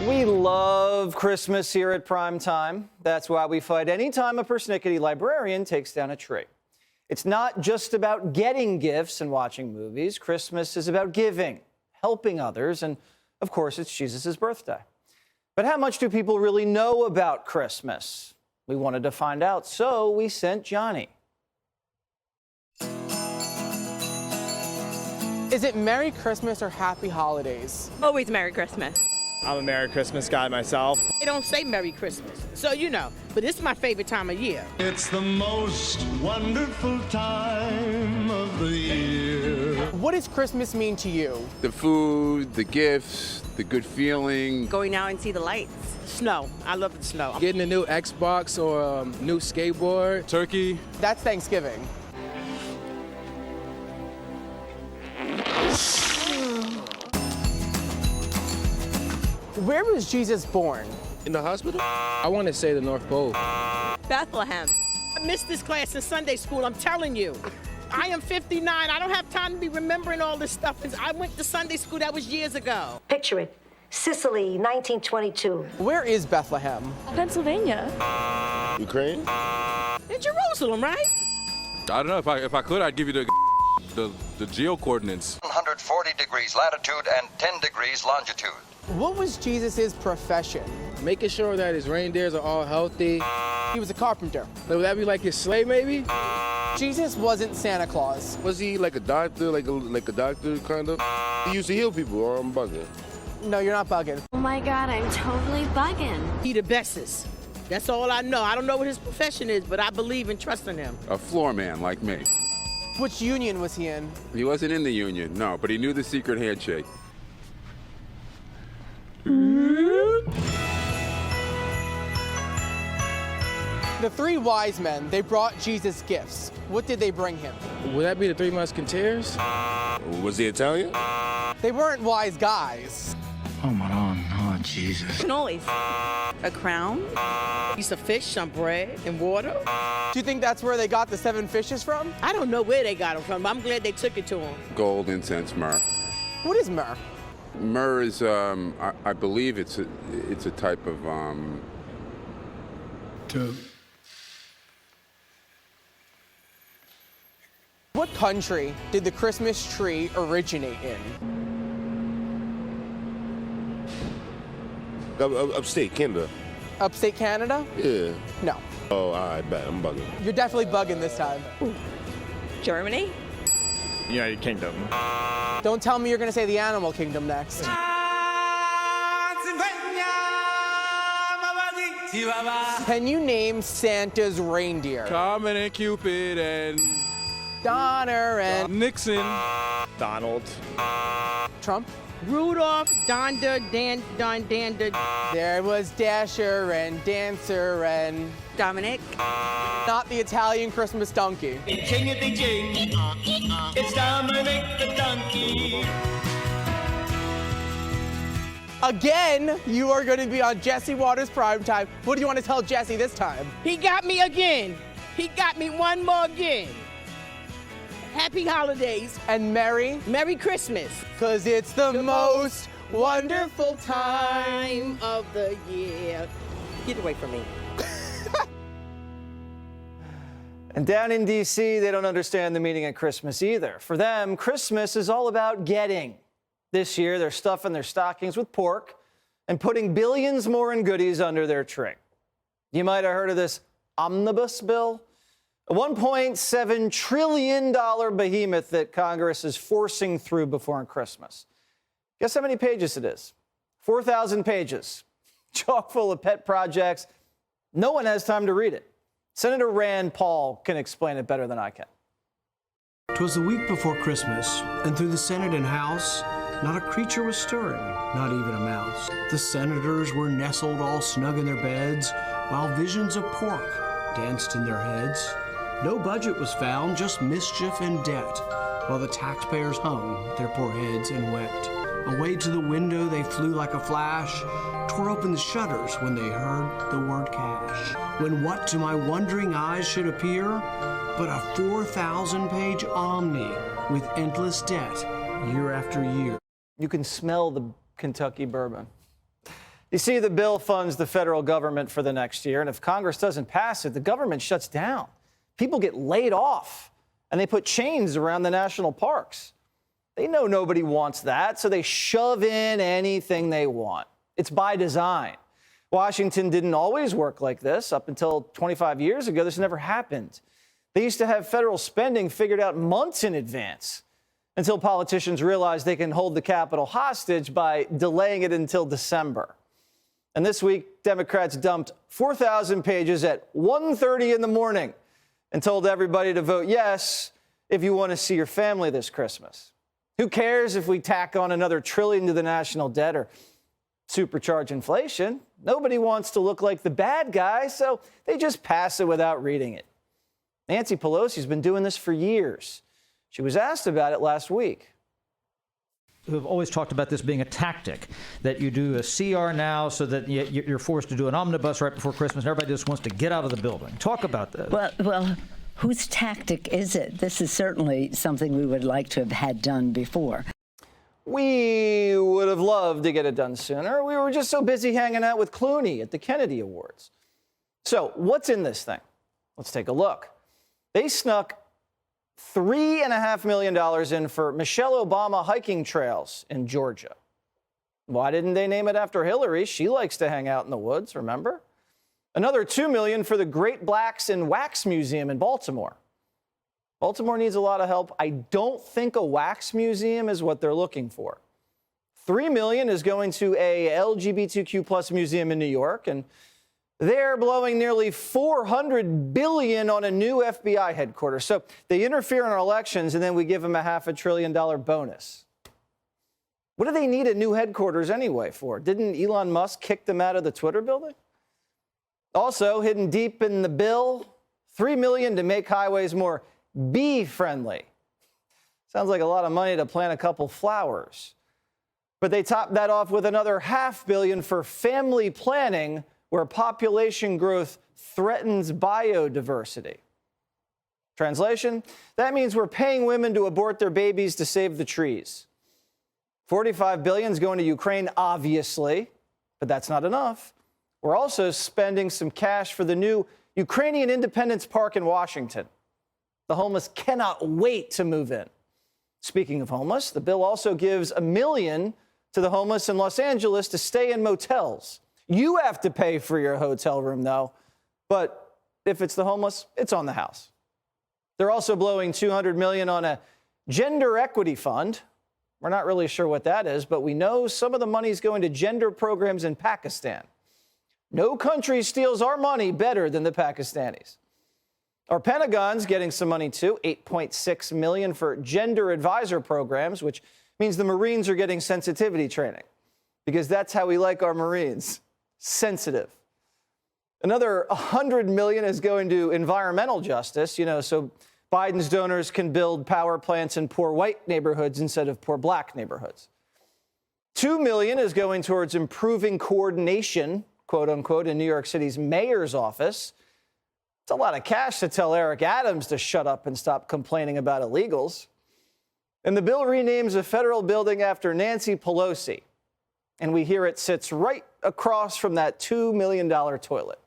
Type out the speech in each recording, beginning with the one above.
We love Christmas here at Primetime. That's why we fight anytime a persnickety librarian takes down a tree. It's not just about getting gifts and watching movies. Christmas is about giving, helping others, and of course, it's Jesus' birthday. But how much do people really know about Christmas? We wanted to find out, so we sent Johnny. Is it Merry Christmas or Happy Holidays? Always Merry Christmas. I'm a Merry Christmas guy myself. They don't say Merry Christmas, so you know, but it's my favorite time of year. It's the most wonderful time of the year. What does Christmas mean to you? The food, the gifts, the good feeling. Going out and see the lights. Snow. I love the snow. Getting a new Xbox or a new skateboard. Turkey. That's Thanksgiving. Where was Jesus born? In the hospital? I want to say the North Pole. Bethlehem. I missed this class in Sunday school, I'm telling you. I am 59. I don't have time to be remembering all this stuff. I went to Sunday school, that was years ago. Picture it. Sicily, 1922. Where is Bethlehem? Pennsylvania. Ukraine? In Jerusalem, right? I don't know. If I could, I'd give you the geo coordinates. 140 degrees latitude and 10 degrees longitude. What was Jesus' profession? Making sure that his reindeers are all healthy. He was a carpenter. Would that be like his sleigh, maybe? Jesus wasn't Santa Claus. Was he like a doctor, like a doctor, kind of? He used to heal people, or I'm bugging? No, you're not bugging. Oh my God, I'm totally bugging. He the bestest. That's all I know. I don't know what his profession is, but I believe and trust in him. A floor man like me. Which union was he in? He wasn't in the union, no, but he knew the secret handshake. The three wise men, they brought Jesus gifts. What did they bring him? Would that be the Three Musketeers? Was he Italian? They weren't wise guys. Oh, Madonna. Oh, Jesus. Cannolis. A crown. Piece of fish, some bread, and water. Do you think that's where they got the 7 fishes from? I don't know where they got them from, but I'm glad they took it to him. Gold, incense, myrrh. What is myrrh? Myrrh is, I believe it's a type of, What country did the Christmas tree originate in? Upstate, Canada. Upstate Canada? Yeah. No. Oh, I bet. I'm bugging. You're definitely bugging this time. Germany. United Kingdom. Don't tell me you're going to say the animal kingdom next. Can you name Santa's reindeer? Comet and Cupid and Donner and Nixon. Donald. Trump? Rudolph, Donder, Dander. There was Dasher and Dancer and Dominic. not the Italian Christmas donkey. It's Dominic the donkey. Again, you are going to be on Jesse Watters Primetime. What do you want to tell Jesse this time? He got me again. He got me one more again. Happy holidays. And Merry Christmas. Because it's the most wonderful Time of the year. Get away from me. And down in D.C., they don't understand the meaning of Christmas either. For them, Christmas is all about getting. This year, they're stuffing their stockings with pork and putting billions more in goodies under their tree. You might have heard of this omnibus bill, a $1.7 trillion behemoth that Congress is forcing through before Christmas. Guess how many pages it is? 4,000 pages, chock full of pet projects. No one has time to read it. Senator Rand Paul can explain it better than I can. 'Twas the week before Christmas, and through the Senate and House, not a creature was stirring, not even a mouse. The senators were nestled all snug in their beds, while visions of pork danced in their heads. No budget was found, just mischief and debt, while the taxpayers hung their poor heads and wept. Away to the window they flew like a flash, tore open the shutters when they heard the word cash. When what to my wondering eyes should appear but a 4,000-page omni with endless debt year after year. You can smell the Kentucky bourbon. You see, the bill funds the federal government for the next year, and if Congress doesn't pass it, the government shuts down. People get laid off, and they put chains around the national parks. They know nobody wants that, so they shove in anything they want. It's by design. Washington didn't always work like this. Up until 25 years ago, this never happened. They used to have federal spending figured out months in advance until politicians realized they can hold the Capitol hostage by delaying it until December. And this week, Democrats dumped 4,000 pages at 1:30 in the morning and told everybody to vote yes if you want to see your family this Christmas. Who cares if we tack on another $1 trillion to the national debt or supercharge inflation? Nobody wants to look like the bad guy, so they just pass it without reading it. Nancy Pelosi's been doing this for years. She was asked about it last week. Who have always talked about this being a tactic, that you do a CR now so that you're forced to do an omnibus right before Christmas, and everybody just wants to get out of the building. Talk about that. Well, whose tactic is it? This is certainly something we would like to have had done before. We would have loved to get it done sooner. We were just so busy hanging out with Clooney at the Kennedy Awards. So what's in this thing? Let's take a look. They snuck $3.5 million in for Michelle Obama hiking trails in Georgia. Why didn't they name it after Hillary? She likes to hang out in the woods, remember? Another $2 million for the Great Blacks and Wax Museum in Baltimore. Baltimore needs a lot of help. I don't think a wax museum is what they're looking for. $3 million is going to a LGBTQ plus museum in New York, and they're blowing nearly $400 billion on a new FBI headquarters. So they interfere in our elections, and then we give them a $500 billion bonus. What do they need a new headquarters anyway for? Didn't Elon Musk kick them out of the Twitter building? Also, hidden deep in the bill, $3 million to make highways more bee-friendly. Sounds like a lot of money to plant a couple flowers. But they topped that off with another $500 million for family planning, where population growth threatens biodiversity. Translation, that means we're paying women to abort their babies to save the trees. $45 billion is going to Ukraine, obviously, but that's not enough. We're also spending some cash for the new Ukrainian Independence Park in Washington. The homeless cannot wait to move in. Speaking of homeless, the bill also gives $1 million to the homeless in Los Angeles to stay in motels. You have to pay for your hotel room, though. But if it's the homeless, it's on the house. They're also blowing $200 million on a gender equity fund. We're not really sure what that is, but we know some of the money is going to gender programs in Pakistan. No country steals our money better than the Pakistanis. Our Pentagon's getting some money, too, $8.6 million for gender advisor programs, which means the Marines are getting sensitivity training, because that's how we like our Marines, sensitive. Another $100 million is going to environmental justice, so Biden's donors can build power plants in poor white neighborhoods instead of poor black neighborhoods. $2 million is going towards improving coordination, quote unquote, in New York City's mayor's office. It's a lot of cash to tell Eric Adams to shut up and stop complaining about illegals. And the bill renames a federal building after Nancy Pelosi. And we hear it sits right across from that $2 million toilet.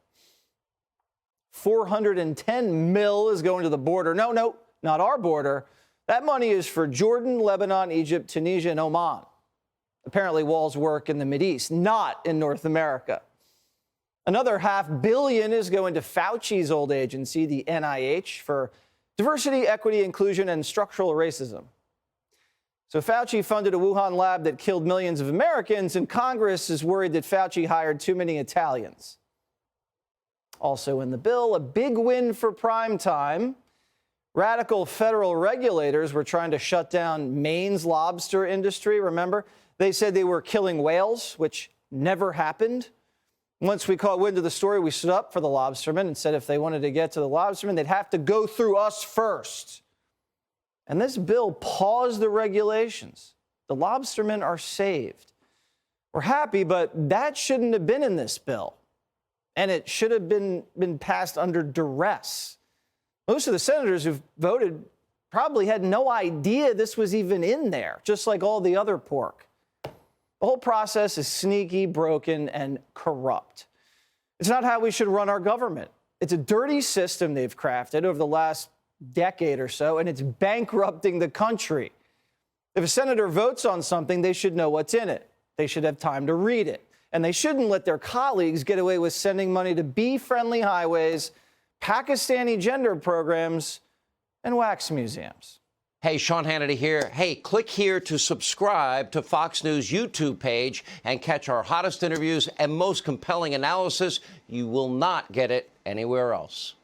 $410 million is going to the border. No, not our border. That money is for Jordan, Lebanon, Egypt, Tunisia, and Oman. Apparently, walls work in the Mideast, not in North America. Another $500 million is going to Fauci's old agency, the NIH, for diversity, equity, inclusion, and structural racism. So Fauci funded a Wuhan lab that killed millions of Americans, and Congress is worried that Fauci hired too many Italians. Also in the bill, a big win for Primetime. Radical federal regulators were trying to shut down Maine's lobster industry, remember? They said they were killing whales, which never happened. Once we caught wind of the story, we stood up for the lobstermen and said if they wanted to get to the lobstermen, they'd have to go through us first. And this bill paused the regulations. The lobstermen are saved. We're happy, but that shouldn't have been in this bill. And it should have been passed under duress. Most of the senators who've voted probably had no idea this was even in there, just like all the other pork. The whole process is sneaky, broken, and corrupt. It's not how we should run our government. It's a dirty system they've crafted over the last decade or so, and it's bankrupting the country. If a senator votes on something, they should know what's in it. They should have time to read it. And they shouldn't let their colleagues get away with sending money to bee-friendly highways, Pakistani gender programs, and wax museums. Hey, Sean Hannity here. Hey, click here to subscribe to Fox News YouTube page and catch our hottest interviews and most compelling analysis. You will not get it anywhere else.